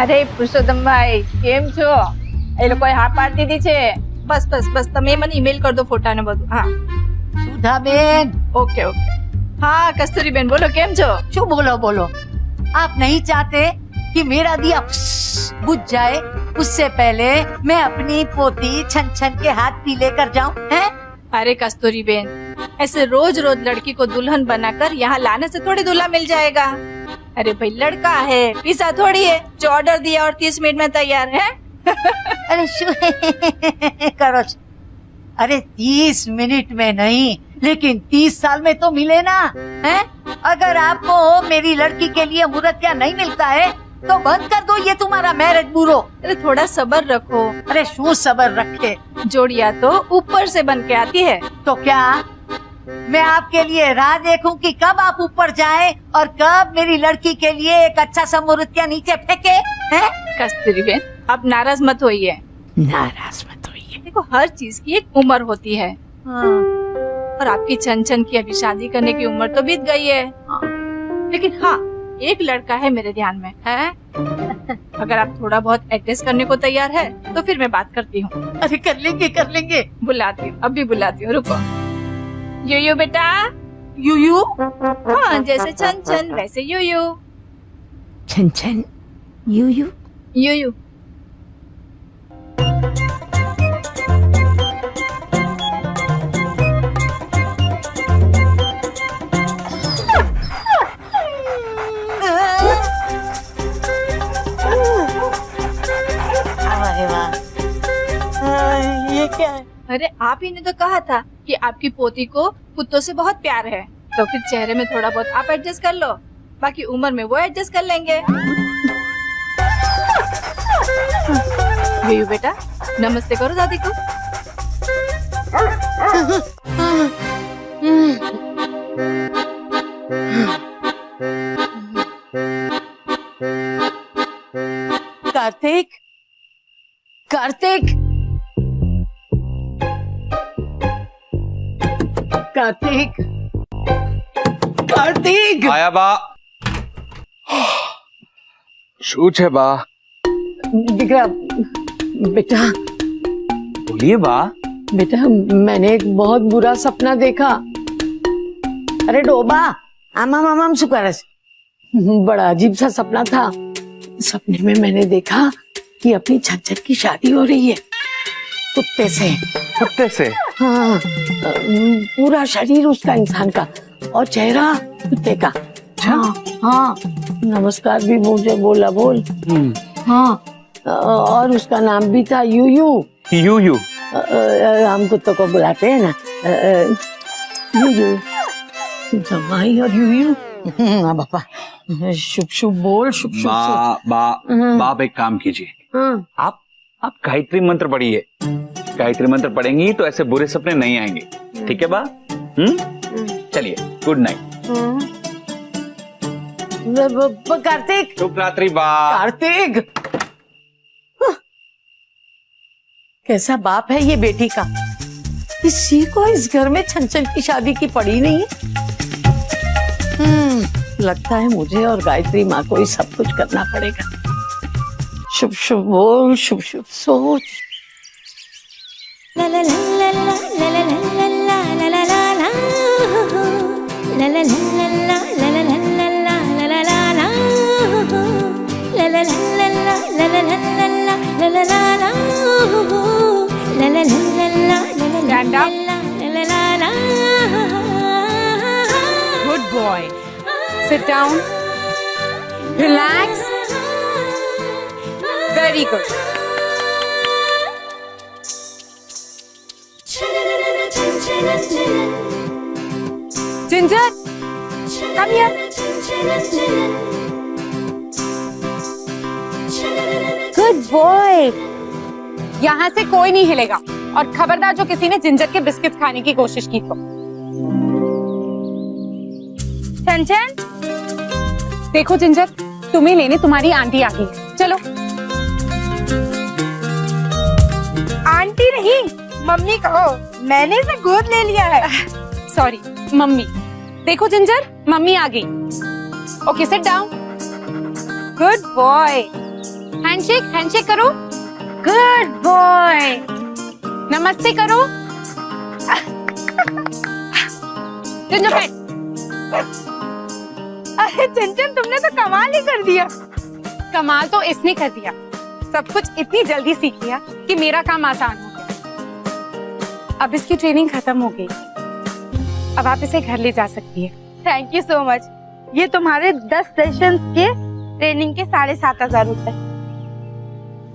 અરે પુરુષોત્તમભાઈ કેમ છો? એ લોકોએ હા પાડી દીધી છે. બસ બસ બસ તમે મને ઈમેલ કરી દો ફોટા ને બધું. હા सुधाबेन। Okay okay. हाँ कस्तूरी बेन बोलो केम छो? क्यों बोलो बोलो, आप नहीं चाहते कि मेरा दिया बुझ जाए उससे पहले मैं अपनी पोती छन छन के हाथ पीले कर जाऊं हैं? अरे कस्तूरी बेन, ऐसे रोज रोज लड़की को दुल्हन बनाकर यहाँ लाने से थोड़ी दूल्हा मिल जाएगा. अरे भाई लड़का है, पिसा थोड़ी है जो ऑर्डर दिया और 30 मिनट में तैयार है. अरे करो। अरे 30 मिनट में नहीं, लेकिन 30 साल में तो मिले ना हैं? अगर आपको मेरी लड़की के लिए मुहूर्त क्या नहीं मिलता है तो बंद कर दो ये तुम्हारा मैरिज ब्यूरो। अरे थोड़ा सब्र रखो. अरे शू सब्र रखे, जोड़िया तो ऊपर से बन के आती है. तो क्या मैं आपके लिए राह देखूं कि कब आप ऊपर जाएं और कब मेरी लड़की के लिए एक अच्छा सा मुहूर्त क्या नीचे फेंके हैं? कस्तूरी बेन आप नाराज मत होइए. नाराज मत होइए। देखो हर चीज की एक उम्र होती है. हाँ। और आपकी छन छन की अभी शादी करने की उम्र तो बीत गई है. लेकिन हाँ एक लड़का है मेरे ध्यान में है. अगर आप थोड़ा बहुत एडजस्ट करने को तैयार है तो फिर मैं बात करती हूँ. अरे कर लेंगे कर लेंगे। बुलाती हूँ अभी बुलाती हूँ, रुको. यूयू बेटा. यूयू? हाँ जैसे छन छन वैसे यूयू. छन छन यूयू यूयू. ये क्या है? अरे आप ही ने तो कहा था कि आपकी पोती को कुत्तों से बहुत प्यार है, तो फिर चेहरे में थोड़ा बहुत आप एडजस्ट कर लो, बाकी उम्र में वो एडजस्ट कर लेंगे. यूयू बेटा नमस्ते करो दादी को. कार्तिक कार्तिक कार्तिक कार्तिक आया बा. શું છે બા? दिखरा बेटा बोलिए बा. बेटा मैंने एक बहुत बुरा सपना देखा. अरे डोबा आमाम आमाम શું કરે છે? बड़ा अजीब सा सपना था. सपने में मैंने देखा कि अपनी छज्जर की शादी हो रही है कुत्ते से. कुत्ते से? हाँ पूरा शरीर उसका इंसान का और चेहरा कुत्ते का. हाँ हाँ नमस्कार भी मुझे बोला बोल. हाँ और उसका नाम भी था यूयू. यूयू? हम कुत्तों को बुलाते हैं ना यूयू. जमाई और यूयू. हाँ पापा शुभ शुभ बोल. शुभ शुभ. बाप एक काम कीजिए, आप गायत्री मंत्र पढ़िए. गायत्री मंत्र पढ़ेंगी तो ऐसे बुरे सपने नहीं आएंगे. ठीक है बा? चलिए गुड नाइट. कार्तिक. शुभ रात्रि बा. कार्तिक कैसा बाप है ये बेटी का. किसी को इस घर में छन-छन की शादी की पड़ी नहीं. लगता है मुझे और गायत्री माँ को ही सब कुछ करना पड़ेगा. शुभ शुभ बोल. शुभ शुभ सोच. Stand up. Good boy. Sit down. Relax. Very good. Ginger, come here. Good boy. यहाँ से कोई नहीं हिलेगा और खबरदार जो किसी ने जिंजर के बिस्किट खाने की कोशिश की तो. छन देखो जिंजर तुम्हें लेने तुम्हारी आंटी आ गई. चलो. आंटी नहीं मम्मी कहो, मैंने इसे गोद ले लिया है. Sorry mummy. देखो जिंजर मम्मी आ गई. Okay sit down. Good boy. Handshake handshake करो। Good boy. नमस्ते करो। अरे चंचन, तुमने तो कमाल ही कर दिया। कमाल तो इसने कर दिया, सब कुछ इतनी जल्दी सीख लिया कि मेरा काम आसान हो गया। अब इसकी ट्रेनिंग खत्म हो गई, अब आप इसे घर ले जा सकती है। Thank you so much. ये तुम्हारे 10 सेशंस के ट्रेनिंग के 7,500 रुपए।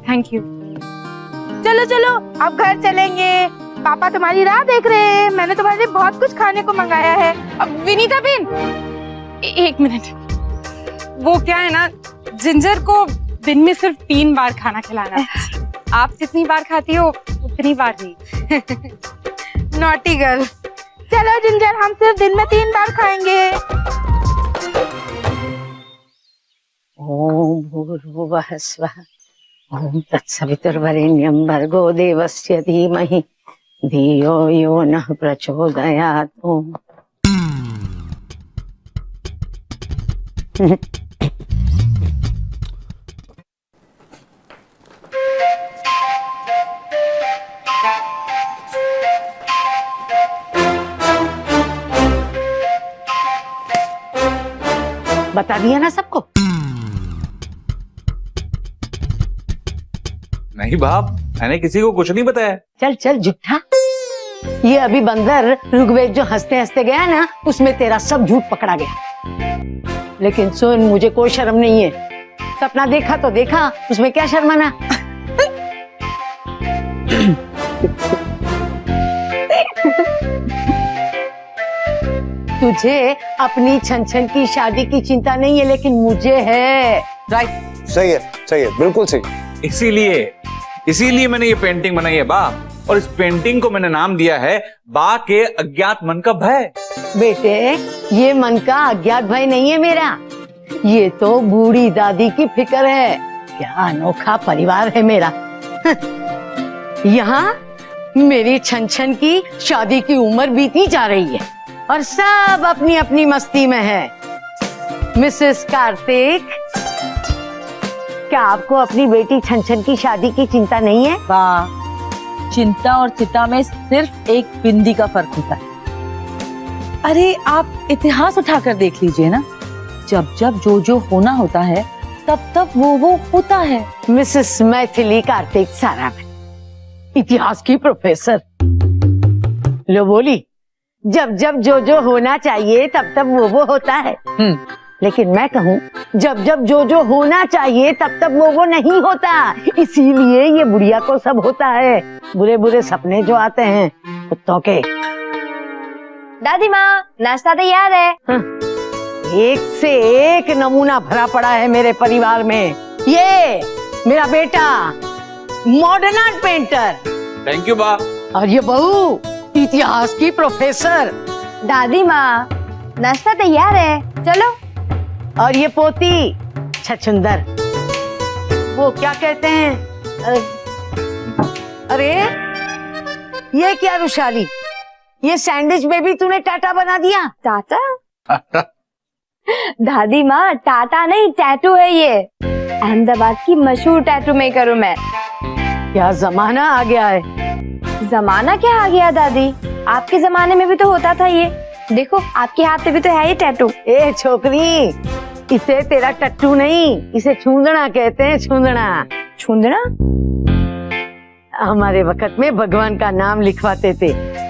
Thank you. चलो चलो अब घर चलेंगे, पापा तुम्हारी राह देख रहे हैं। मैंने तुम्हारे लिए बहुत कुछ खाने को मंगाया है। अब विनीता बेन, एक मिनट। वो क्या है ना, जिंजर को दिन में सिर्फ 3 बार खाना खिलाना है। आप जितनी बार खाती हो उतनी बार नहीं। Naughty girl. चलो जिंजर, हम सिर्फ दिन में 3 बार खाएंगे। ओम भूर्भुवः स्वः ओम तत्सवितुर्वरेण्यं भर्गो देवस्य धीमहि धियो यो नः प्रचोदयात्। ओम बता दिया ना सबको? नहीं बाप, मैंने किसी को कुछ नहीं बताया। चल चल झूठा। ये अभी बंदर ऋग्वेद जो हंसते हंसते गया ना, उसमें तेरा सब झूठ पकड़ा गया। लेकिन सुन, मुझे कोई शर्म नहीं है। सपना देखा तो देखा, उसमें क्या शर्माना। तुझे अपनी छन की शादी की चिंता नहीं है, लेकिन मुझे है। राइट? सही है, बिल्कुल सही। इसीलिए मैंने ये पेंटिंग बनाई है बा, और इस पेंटिंग को मैंने नाम दिया है बा के अज्ञात मन का भय। बेटे, ये मन का अज्ञात भय नहीं है मेरा, ये तो बूढ़ी दादी की फिक्र है। क्या अनोखा परिवार है मेरा। यहाँ मेरी छन की शादी की उम्र बीती जा रही है और सब अपनी अपनी मस्ती में है। मिसेस कार्तिक, क्या आपको अपनी बेटी छन की शादी की चिंता नहीं है? वाह, चिंता और चिता में सिर्फ एक बिंदी का फर्क होता है। अरे आप इतिहास उठाकर देख लीजिए ना, जब जब जो होना होता है तब तब वो होता है। मिसेस मैथिली कार्तिक साराभाई, इतिहास की प्रोफेसर। लो बोली, जब जब जो होना चाहिए तब तब वो होता है। लेकिन मैं कहूँ, जब जब जो होना चाहिए तब तब वो नहीं होता। इसीलिए ये बुढ़िया को सब होता है, बुरे बुरे सपने जो आते हैं कुत्तों के। दादी माँ, नाश्ता तैयार है। एक से एक नमूना भरा पड़ा है मेरे परिवार में। ये मेरा बेटा modern art painter. Thank you बा। और ये बहू इतिहास की प्रोफेसर। दादी माँ, नाश्ता तैयार है, चलो। और ये पोती छछुंदर, वो क्या कहते हैं, अरे ये क्या रुशाली, ये सैंडविच में भी तूने टाटा बना दिया। टाटा? दादी माँ, टाटा नहीं, टैटू है ये। अहमदाबाद की मशहूर टैटू मेकर हूँ मैं। क्या जमाना आ गया है। जमाना क्या आ गया दादी, आपके जमाने में भी तो होता था ये। देखो आपके हाथ पे भी तो है ये टैटू। ए छोकरी, इसे तेरा टट्टू नहीं, इसे छूंदना कहते हैं। छूंदना? हमारे वक्त में भगवान का नाम लिखवाते थे,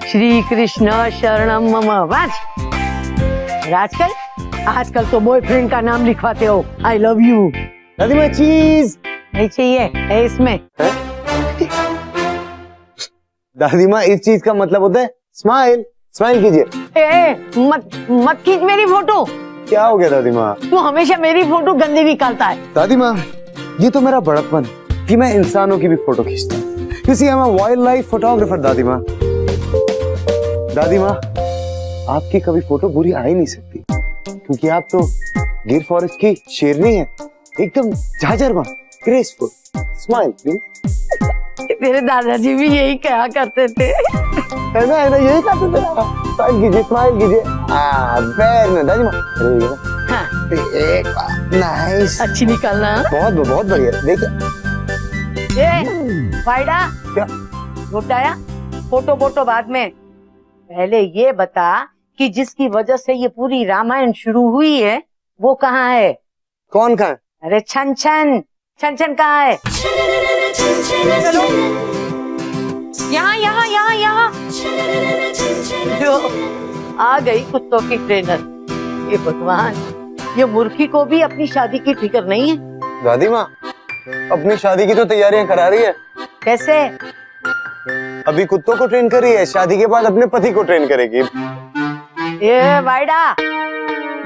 श्री कृष्ण शरणम मम। आजकल तो बॉयफ्रेंड का नाम लिखवाते हो, आई लव यू। दादी माँ, चीज नहीं चाहिए है इसमें। दादी माँ, इस चीज का मतलब होता है स्माइल। स्माइल कीजिए। मत खींच मेरी फोटो। क्या हो गया दादी माँ? तू हमेशा मेरी फोटो गंदी निकालता है। दादी माँ, ये तो मेरा बड़प्पन है कि मैं इंसानों की भी फोटो खींचता हूँ। किसी मैं वाइल्ड लाइफ फोटोग्राफर। दादी माँ, आपकी कभी फोटो बुरी आ ही नहीं सकती, क्योंकि आप तो गिर फॉरेस्ट की शेरनी है, एकदम झाझरवा, ग्रेसफुल। Smile please. तेरे दादाजी भी यही कहा करते थे। है ना, यही करते थे। स्माइल कीजिए, स्माइल कीजिए। पैर में दादी माँ। हाँ। एक बार नाइस, अच्छी निकालना। बहुत बढ़िया। देखिए फायदा क्या लौटाया, फोटो बाद में, पहले ये बता कि जिसकी वजह से ये पूरी रामायण शुरू हुई है वो कहाँ है? कौन कहाँ? अरे छन कहाँ है? चलो यहाँ जो आ गई कुत्तों की ट्रेनर। ये भगवान, ये मूर्खी को भी अपनी शादी की फिक्र नहीं है। दादी माँ अपनी शादी की तो तैयारियां करा रही है। कैसे? अभी कुत्तों को ट्रेन कर रही है, शादी के बाद अपने पति को ट्रेन करेगी। ये वाइडा,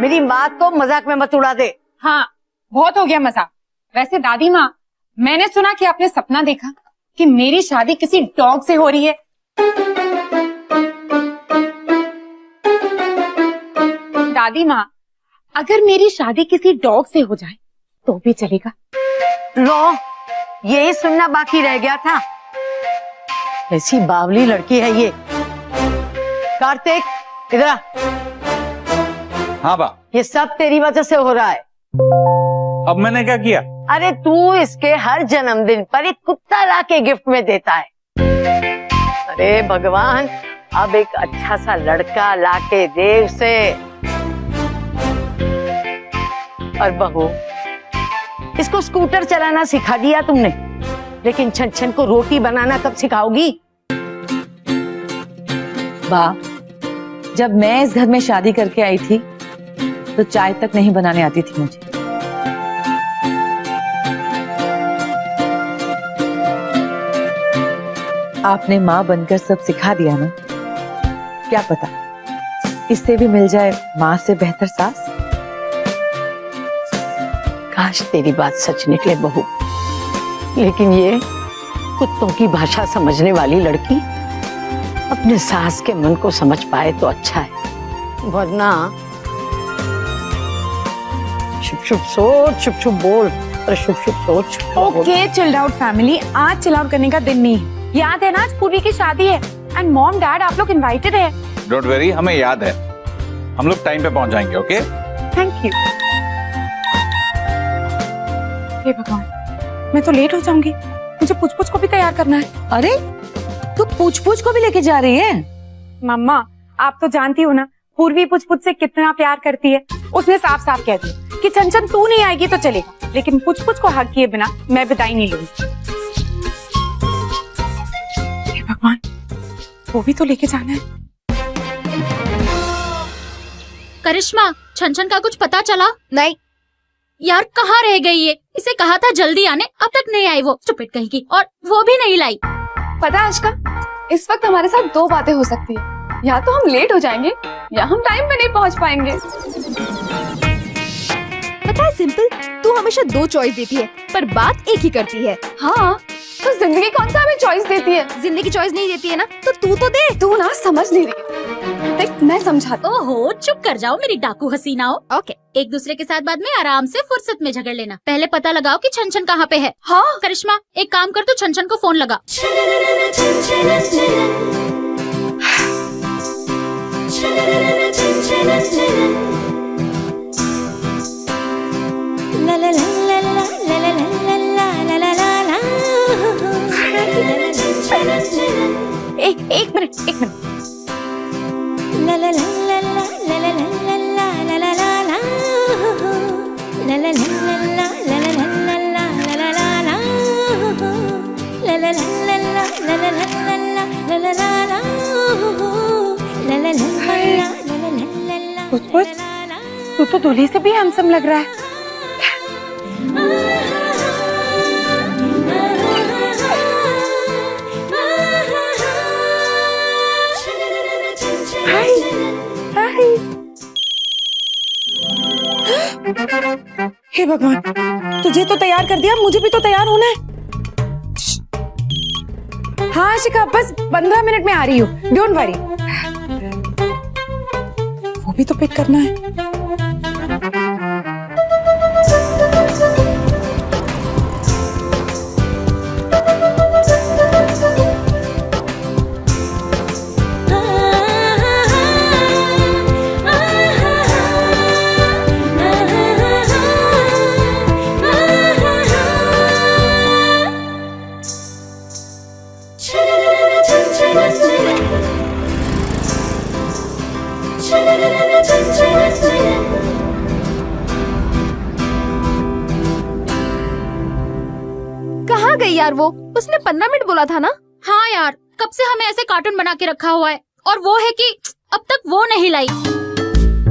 मेरी बात को मजाक में मत उड़ा दे। हाँ, बहुत हो गया मजाक। वैसे दादी माँ, मैंने सुना कि आपने सपना देखा कि मेरी शादी किसी डॉग से हो रही है। दादी माँ, अगर मेरी शादी किसी डॉग से हो जाए तो भी चलेगा? लो, यही सुनना बाकी रह गया था। ऐसी बावली लड़की है ये। कार्तिक, इधर आ। हाँ बा। ये सब तेरी वजह से हो रहा है। अब मैंने क्या किया? अरे तू इसके हर जन्मदिन पर एक कुत्ता लाके गिफ्ट में देता है। अरे भगवान, अब एक अच्छा सा लड़का लाके दे उसे। और बहू, इसको स्कूटर चलाना सिखा दिया तुमने, लेकिन छन को रोटी बनाना कब सिखाओगी? वाह, जब मैं इस घर में शादी करके आई थी तो चाय तक नहीं बनाने आती थी मुझे। आपने माँ बनकर सब सिखा दिया ना। क्या पता इससे भी मिल जाए माँ से बेहतर सास। काश तेरी बात सच निकले बहू, लेकिन ये कुत्तों की भाषा समझने वाली लड़की अपने सास के मन को समझ पाए तो अच्छा है, वरना शुभ शुभ सोच, शुभ शुभ बोल, और शुभ शुभ सोच। ओके, चिल्ड आउट फैमिली, आज चिल आउट करने का दिन नहीं है। याद है ना, आज पूर्वी की शादी है एंड मॉम डैड आप लोग इनवाइटेड है। डोंट वेरी, हमें याद है। हम लोग टाइम पे पहुंच जाएंगे। Okay, thank you. हे भगवान, मैं तो लेट हो जाऊंगी। मुझे पूछ को भी तैयार करना है। अरे तू पूछ को भी लेके जा रही है? मम्मा, आप तो जानती हो ना पूर्वी पूछ से कितना प्यार करती है। उसने साफ साफ कह दिया कि चंचन तू नहीं आएगी तो चलेगा, लेकिन पूछ को हक किए बिना मैं विदाई नहीं लूंगी। हे भगवान, वो भी तो लेके जाना है। करिश्मा, छन का कुछ पता चला? नहीं यार, कहाँ रह गई ये? इसे कहा था जल्दी आने, अब तक नहीं आई वो स्टूपिड कहीं की, और वो भी नहीं लाई। पता है आशिका, इस वक्त हमारे साथ दो बातें हो सकती है। या तो हम लेट हो जाएंगे या हम टाइम पे नहीं पहुंच पाएंगे। पता है सिंपल, तू हमेशा दो चॉइस देती है पर बात एक ही करती है। हाँ, तो जिंदगी कौन सा हमें चॉइस देती है? जिंदगी चॉइस नहीं देती है ना, तो तू तो दे। तू ना समझ नहीं रही। देख, मैं समझाता हूँ। ओहो, चुप कर जाओ मेरी डाकू हसीनाओ। ओके, एक दूसरे के साथ बाद में आराम से फुर्सत में झगड़ लेना। पहले पता लगाओ कि छन कहाँ पे है। हाँ करिश्मा, एक काम कर, तू छन को फोन लगा। एक मिनट। तू तो दूल्हे से भी हैंडसम लग रहा है। हे भगवान, तुझे तो तैयार कर दिया, मुझे भी तो तैयार होना है। हाँ आशिका, बस 15 मिनट में आ रही हूँ, डोंट वरी। वो भी तो पिक करना है। कहाँ गई यार वो? उसने 15 मिनट बोला था ना। हाँ यार, कब से हमें ऐसे कार्टून बना के रखा हुआ है, और वो है कि अब तक वो नहीं लाई।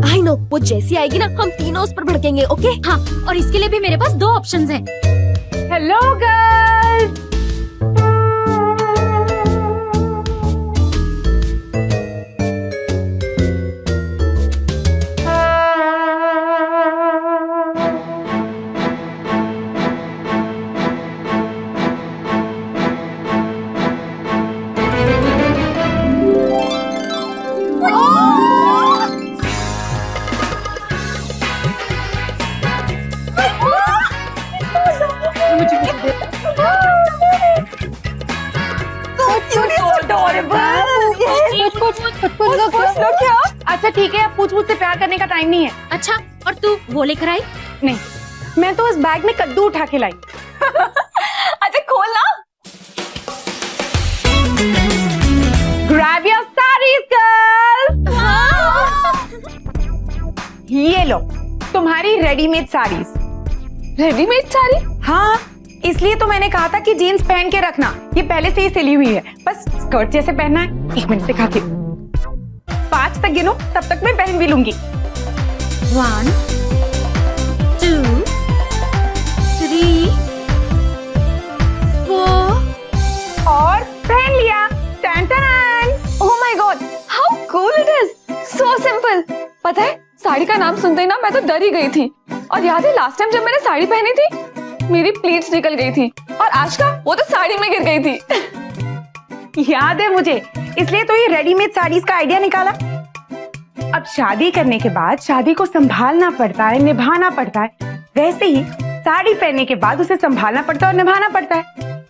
आई नो, वो जैसी आएगी ना हम तीनों उस पर भड़केंगे। ओके हाँ, और इसके लिए भी मेरे पास 2 ऑप्शंस हैं। Hello girls. अच्छा ठीक है, अब पूछ से प्यार करने का टाइम नहीं है। अच्छा, और तू वो लेकर आई? नहीं, मैं तो उस बैग में कद्दू उठा के लाई। अच्छा खोल ना। Grab your saris girls. ये लो तुम्हारी रेडीमेड साड़ीज। रेडीमेड साड़ी? हाँ, इसलिए तो मैंने कहा था कि जीन्स पहन के रखना। ये पहले से ही सिली हुई है, बस स्कर्ट जैसे पहनना है। 1 मिनट दिखाती हूँ। 5 तक गिनो, तब तक मैं पहन भी लूंगी। 1 2 3 4 और पहन लिया। टन टन। Oh my god, how cool it is, so simple. पता है, साड़ी का नाम सुनते ही ना मैं तो डर ही गई थी। और याद है लास्ट टाइम जब मैंने साड़ी पहनी थी, मेरी प्लीट्स निकल गई थी, और आज का वो तो साड़ी में गिर गई थी। याद है मुझे, इसलिए तो ये रेडीमेड साड़ीज का आइडिया निकाला। अब शादी करने के बाद शादी को संभालना पड़ता है, निभाना पड़ता है, वैसे ही साड़ी पहनने के बाद उसे संभालना पड़ता है और निभाना पड़ता है।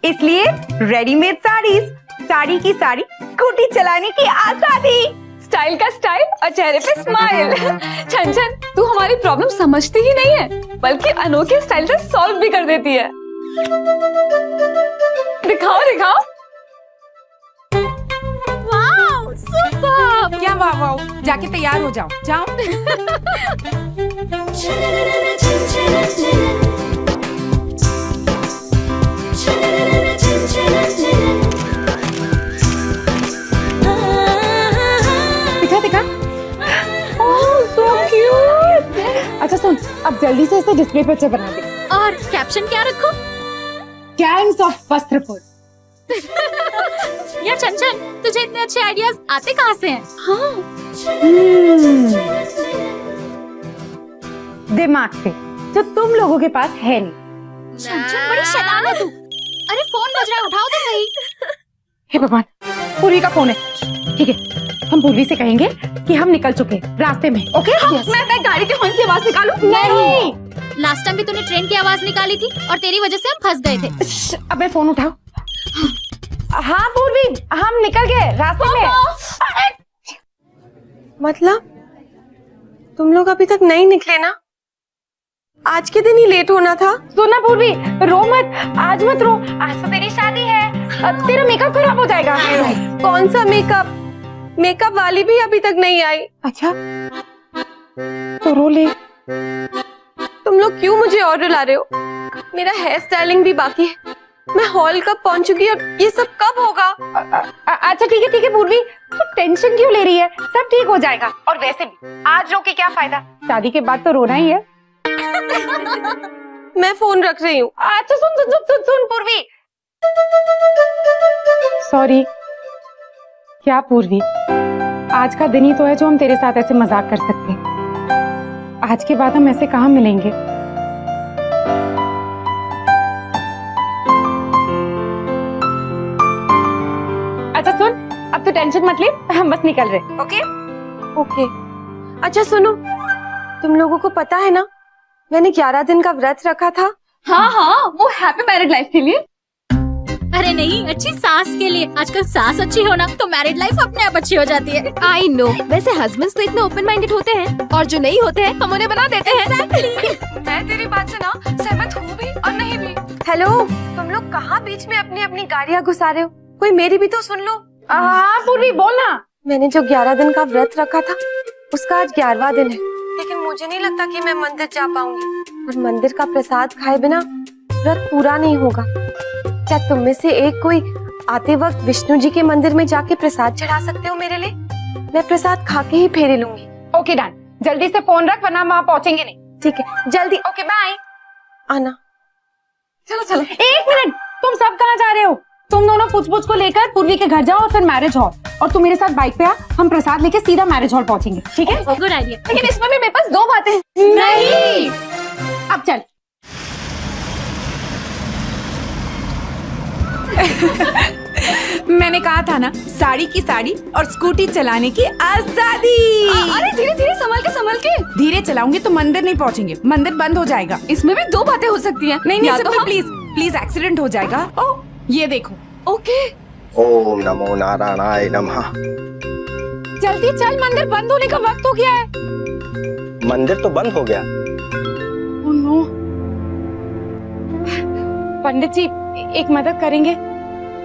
इसलिए रेडीमेड साड़ीज, साड़ी की साड़ी, स्कूटी चलाने की आजादी। स्टाइल का स्टाइल और चेहरे पे स्माइल। छन, तू हमारी प्रॉब्लम समझती ही नहीं है, बल्कि अनोखे स्टाइल से सॉल्व भी कर देती है। दिखाओ दिखाओ। Wow, super. क्या वाह वाह, जाके तैयार हो जाओ, जाओ। दिखा। ओह सो क्यूट। अच्छा सुन, अब जल्दी से इसे डिस्प्ले पिक्चर बना दे। और कैप्शन क्या रखूं? Gangs of Vastrapur. यार चंचन, तुझे इतने अच्छे आइडियाज आते कहाँ से हैं? हाँ, दिमाग से, जो तुम लोगों के पास है नहीं। चंचन बड़ी शैतान है तू। अरे फोन बज रहा है, उठाओ तो सही। हे भगवान, पूर्वी का फोन है। ठीक है, हम पूर्वी से कहेंगे कि हम निकल चुके रास्ते में। ओके मैं गाड़ी के हॉर्न की आवाज निकालूं? नहीं, लास्ट टाइम भी तूने ट्रेन की आवाज निकाली थी और तेरी वजह से हम फंस गए थे। अब मैं फोन उठाओ। हाँ पूर्वी, हम निकल गए रास्ते में। मतलब तुम लोग अभी तक नहीं निकले ना? आज के दिन ही लेट होना था। सुना पूर्वी, रो मत, आज मत रो, आज तो तेरी शादी है, अब तेरा मेकअप खराब हो जाएगा। कौन सा मेकअप? मेकअप वाली भी अभी तक नहीं आई। अच्छा तो रो ले। तुम लोग क्यों मुझे और रुला रहे हो? मेरा हेयर स्टाइलिंग भी बाकी है। मैं हॉल कब पहुंचूंगी और ये सब कब होगा? अच्छा ठीक है पूर्वी, तू टेंशन क्यों ले रही है? सब ठीक हो जाएगा। और वैसे भी आज रो के क्या फायदा, शादी के बाद तो रोना ही है। मैं फोन रख रही हूँ। अच्छा सुन पूर्वी। सॉरी। क्या पूर्वी, आज का दिन ही तो है जो हम तेरे साथ ऐसे मजाक कर सकते हैं। आज के बाद हम ऐसे कहाँ मिलेंगे? अच्छा सुन, अब तो टेंशन मत ले, हम बस निकल रहे। ओके। अच्छा सुनो, तुम लोगों को पता है ना, मैंने 11 दिन का व्रत रखा था। हाँ, वो हैप्पी मैरिड लाइफ के लिए। अरे नहीं, अच्छी सास के लिए। आजकल सास अच्छी होना तो मैरिड लाइफ अपने आप अच्छी हो जाती है। आई नो, वैसे हस्बैंड्स तो इतने ओपन माइंडेड होते हैं, और जो नहीं होते हैं हम उन्हें बना देते हैं। मैं तेरी बात से ना सहमत हूँ भी और नहीं भी। हेलो, तुम लोग कहाँ बीच में अपनी अपनी गाड़ियाँ घुसा रहे हो? कोई मेरी भी तो सुन लो। हाँ पूर्वी, बोल ना। मैंने जो 11 दिन का व्रत रखा था, उसका आज 11वां दिन है, लेकिन मुझे नहीं लगता कि मैं मंदिर जा पाऊंगी। और मंदिर का प्रसाद खाए बिना व्रत पूरा नहीं होगा। क्या तुम में से एक कोई आते वक्त विष्णु जी के मंदिर में जाके प्रसाद चढ़ा सकते हो मेरे लिए? मैं प्रसाद खा के ही फेरे लूंगी। ओके डन, जल्दी से फोन रख वरना हम वहाँ पहुँचेंगे नहीं। ठीक है, जल्दी। Okay bye. आना। चलो चलो। 1 मिनट, तुम सब कहाँ जा रहे हो? तुम दोनों पुछ को लेकर पूर्वी के घर जाओ और फिर मैरिज हॉल, और तुम मेरे साथ बाइक पे आ, हम प्रसाद लेके सीधा मैरिज हॉल पहुंचेंगे, ठीक है? Good idea. लेकिन इसमें भी मेरे पास 2 बातें हैं। नहीं, अब चल। मैंने कहा था ना, साड़ी की साड़ी और स्कूटी चलाने की आजादी। अरे धीरे धीरे, संभल के। धीरे चलाऊंगी तो मंदिर नहीं पहुंचेंगे, मंदिर बंद हो जाएगा। इसमें भी 2 बातें हो सकती हैं। नहीं या तो हम- प्लीज प्लीज एक्सीडेंट हो जाएगा। ओ ये देखो। ओके। ओम नमो नारायणाय नमः। जल्दी चल, मंदिर बंद होने का वक्त हो गया है। मंदिर तो बंद हो गया। Oh no. पंडित जी एक मदद करेंगे?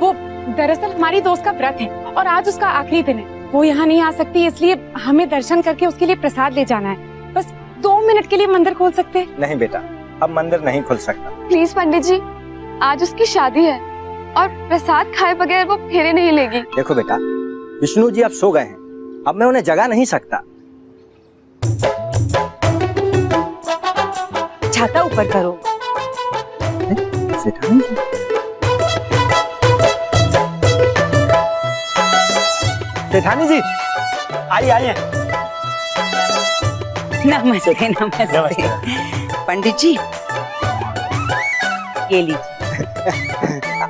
वो दरअसल हमारी दोस्त का व्रत है और आज उसका आखिरी दिन है। वो यहाँ नहीं आ सकती, इसलिए हमें दर्शन करके उसके लिए प्रसाद ले जाना है। बस 2 मिनट के लिए मंदिर खोल सकते हैं? नहीं बेटा, अब मंदिर नहीं खुल सकता। प्लीज पंडित जी, आज उसकी शादी है और प्रसाद खाए बगैर वो फेरे नहीं लेगी। देखो बेटा, विष्णु जी अब सो गए हैं, अब मैं उन्हें जगा नहीं सकता। छाता ऊपर करो। सेठानी जी, सेठानी जी, आइए। नमस्ते नमस्ते। पंडित जी ये लीजिए।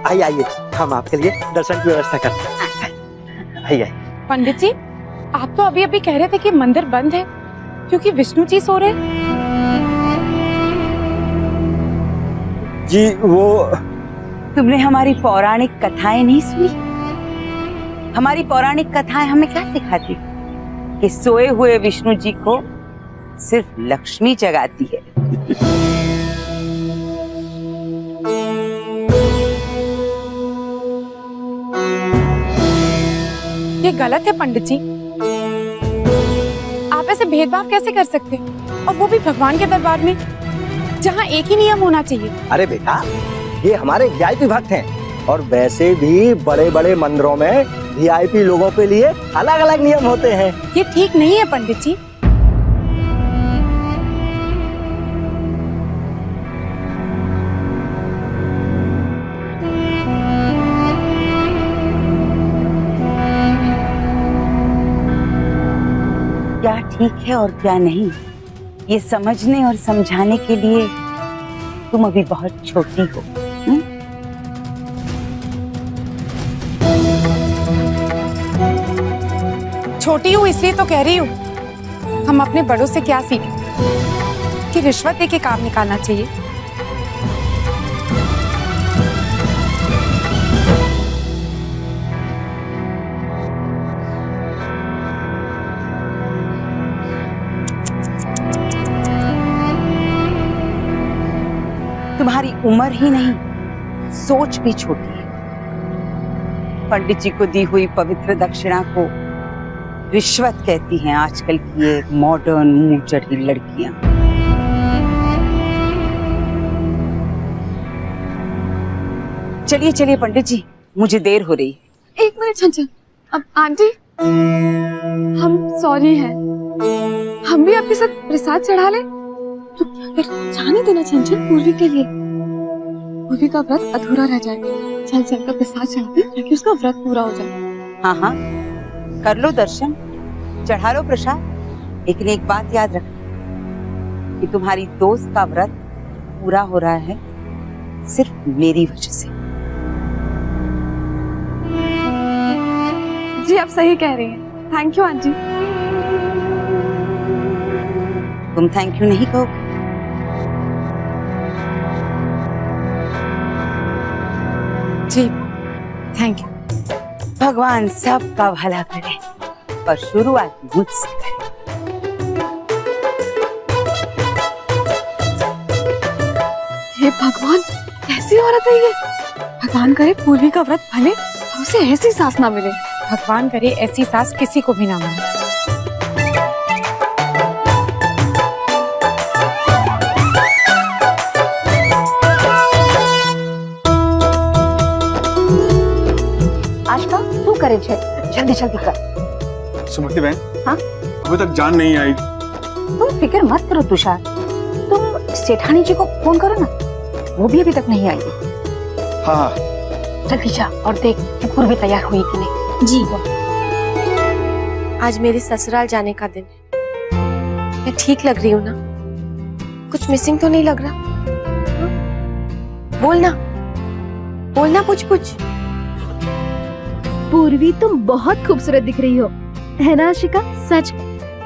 आइए, हम आपके लिए दर्शन की व्यवस्था करते हैं। आइए। पंडित जी, आप तो अभी अभी कह रहे थे कि मंदिर बंद है क्योंकि विष्णु जी सो रहे। जी वो तुमने हमारी पौराणिक कथाएं नहीं सुनी? हमारी पौराणिक कथाएं हमें क्या सिखाती कि सोए हुए विष्णु जी को सिर्फ लक्ष्मी जगाती है। ये गलत है पंडित जी। आप ऐसे भेदभाव कैसे कर सकते, और वो भी भगवान के दरबार में जहाँ एक ही नियम होना चाहिए। अरे बेटा, ये हमारे वीआईपी भक्त हैं और वैसे भी बड़े बड़े मंदिरों में वीआईपी लोगों के लिए अलग अलग नियम होते हैं। ये ठीक नहीं है पंडित जी। क्या ठीक है और क्या नहीं, ये समझने और समझाने के लिए तुम अभी बहुत छोटी हो। छोटी हूँ इसलिए तो कह रही हूँ। हम अपने बड़ों से क्या सीखें कि रिश्वत देके काम निकालना चाहिए। तुम्हारी उम्र ही नहीं, सोच भी छोटी है। पंडित जी को दी हुई पवित्र दक्षिणा को रिश्वत कहती हैं आजकल की ये मॉडर्न मुंह चढ़ी लड़कियां। चलिए चलिए पंडित जी, मुझे देर हो रही है। 1 मिनट छंछन। अब आंटी, हम सॉरी हैं। हम भी आपके साथ प्रसाद चढ़ा ले तो क्या कर, जाने देना छंछन, पूर्वी के लिए। पूर्वी का व्रत अधूरा रह जाएगा। चल चल कर प्रसाद चढ़ाते ताकि उसका व्रत पूरा हो जाए। हाँ हाँ, कर लो दर्शन, चढ़ा लो प्रसाद। लेकिन एक बात याद रखना कि तुम्हारी दोस्त का व्रत पूरा हो रहा है सिर्फ मेरी वजह से। जी आप सही कह रही हैं। Thank you aunty. तुम थैंक यू नहीं कहोगे? जी थैंक यू। भगवान सबका भला करे और शुरुआत मुझसे करे। हे भगवान, कैसी औरत है ये। भगवान करे पूर्वी का व्रत भले और उसे ऐसी सास ना मिले। भगवान करे ऐसी सास किसी को भी ना मिले। क्यों करेज है? जल्दी जल्दी कर। सुमति बहन, हाँ? अभी तक जान नहीं आई। तुम फिक्र मत करो तुषार, तुम सेठानी जी को फोन करो ना, वो भी अभी तक नहीं आई। हाँ। जल्दी जा और देख कि पूर्वी तैयार हुई कि नहीं। जी। आज मेरे ससुराल जाने का दिन है। मैं ठीक लग रही हूँ ना? कुछ मिसिंग तो नहीं लग रहा? बोलना बोलना कुछ कुछ। पूर्वी तुम बहुत खूबसूरत दिख रही हो, है ना आशिका? सच,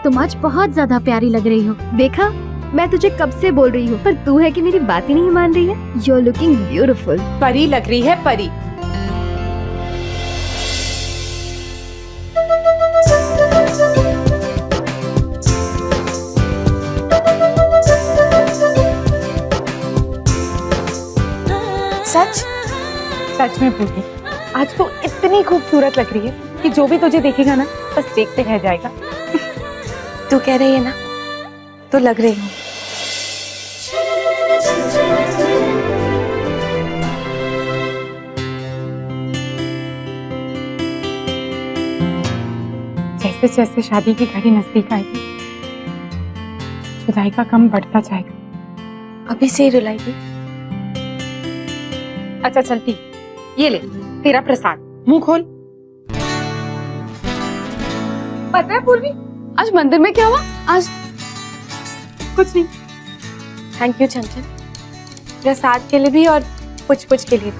तुम आज बहुत ज्यादा प्यारी लग रही हो। देखा, मैं तुझे कब से बोल रही हूँ, पर तू है कि मेरी बात ही नहीं मान रही है। You are looking beautiful. परी लग रही है, परी। सच में पूर्वी, आज तो इतनी खूबसूरत लग रही है कि जो भी तुझे देखेगा ना बस देखते रह जाएगा। तू कह रही है ना, तो लग रही हूँ। जैसे जैसे शादी की घड़ी नजदीक आएगी, जुदाई का गम बढ़ता जाएगा। अभी से ही रुलाएगी? अच्छा चलती, ये ले तेरा प्रसाद, मुंह खोल। पता है पूर्वी, आज मंदिर में क्या हुआ? आज कुछ नहीं। थैंक यू चंचल, प्रसाद के लिए भी और पुछ पुछ के लिए।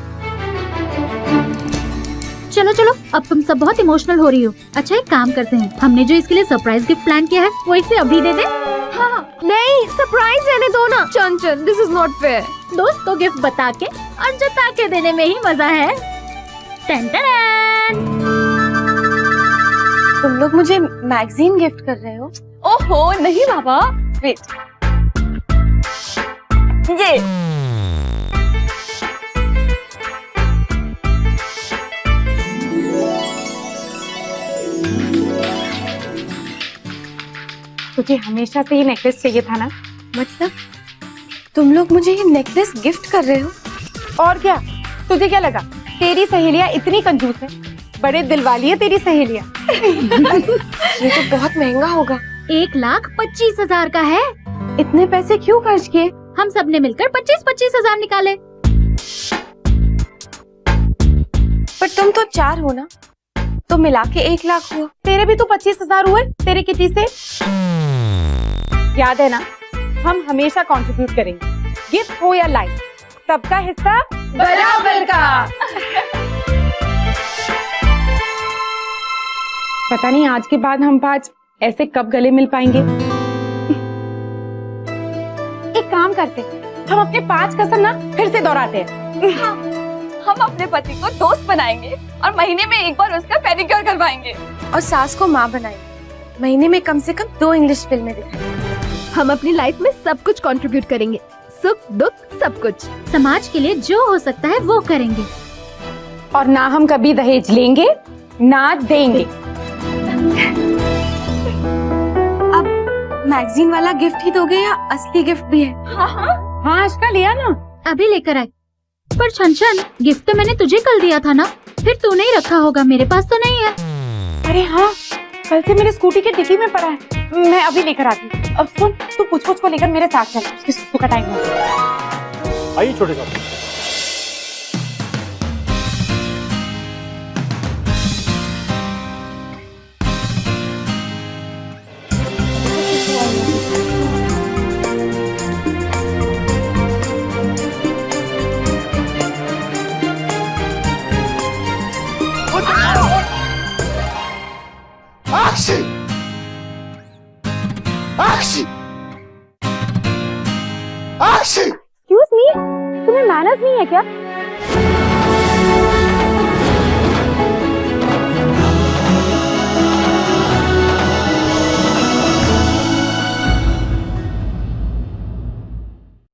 चलो चलो, अब तुम सब बहुत इमोशनल हो रही हो। अच्छा एक काम करते हैं, हमने जो इसके लिए सरप्राइज गिफ्ट प्लान किया है वो इसे अभी दे दे। हाँ, नहीं, सरप्राइज रहने दो ना। चंचल, दिस इज नॉट फेयर। दोस्त को गिफ्ट बता के और जता के देने में ही मजा है। टन टन। तुम लोग मुझे मैगजीन गिफ्ट कर रहे हो? ओहो नहीं बाबा, वेट, ये तुझे हमेशा से ये नेकलेस चाहिए था ना? मतलब तुम लोग मुझे ये नेकलेस गिफ्ट कर रहे हो? और क्या, तुझे क्या लगा तेरी सहेलियां इतनी कंजूस है? बड़े दिल वाली है तेरी सहेलियां। ये तो बहुत महंगा होगा। 1,25,000 का है। इतने पैसे क्यों खर्च किए? हम सब ने मिलकर 25,000 निकाले। पर तुम तो 4 हो ना, तो मिला के 1 लाख हुआ। तेरे भी तो 25,000 हुए तेरे किटी से। याद है ना, हम हमेशा कंट्रीब्यूट करेंगे, गिफ्ट हो या लाइफ, सबका हिस्सा बराबर का। पता नहीं आज के बाद हम 5 ऐसे कब गले मिल पाएंगे। एक काम करते, हम अपने 5 कसम ना फिर से दोहराते हैं। हम अपने पति को दोस्त बनाएंगे और महीने में एक बार उसका पेडिक्योर करवाएंगे और सास को माँ बनाएंगे। महीने में कम से कम 2 इंग्लिश फिल्में दिखाएंगे। हम अपनी लाइफ में सब कुछ कंट्रीब्यूट करेंगे, सुख दुख सब कुछ। समाज के लिए जो हो सकता है वो करेंगे। और ना हम कभी दहेज लेंगे ना देंगे। अब मैगजीन वाला गिफ्ट ही दोगे या असली गिफ्ट भी है? हाँ आशिका, लिया ना, अभी लेकर आए। पर छन, गिफ्ट तो मैंने तुझे कल दिया था ना, फिर तूने ही रखा होगा, मेरे पास तो नहीं है। अरे हाँ, कल से मेरे स्कूटी की डिक्की में पड़ा है, मैं अभी लेकर आती हूँ। अब सुन, तू पुछ को लेकर मेरे साथ चल, उसके सुसु का टाइम हो गया। आइए छोटे साहब। एक्सक्यूज मी, तुम्हें मैनर्स नहीं है क्या?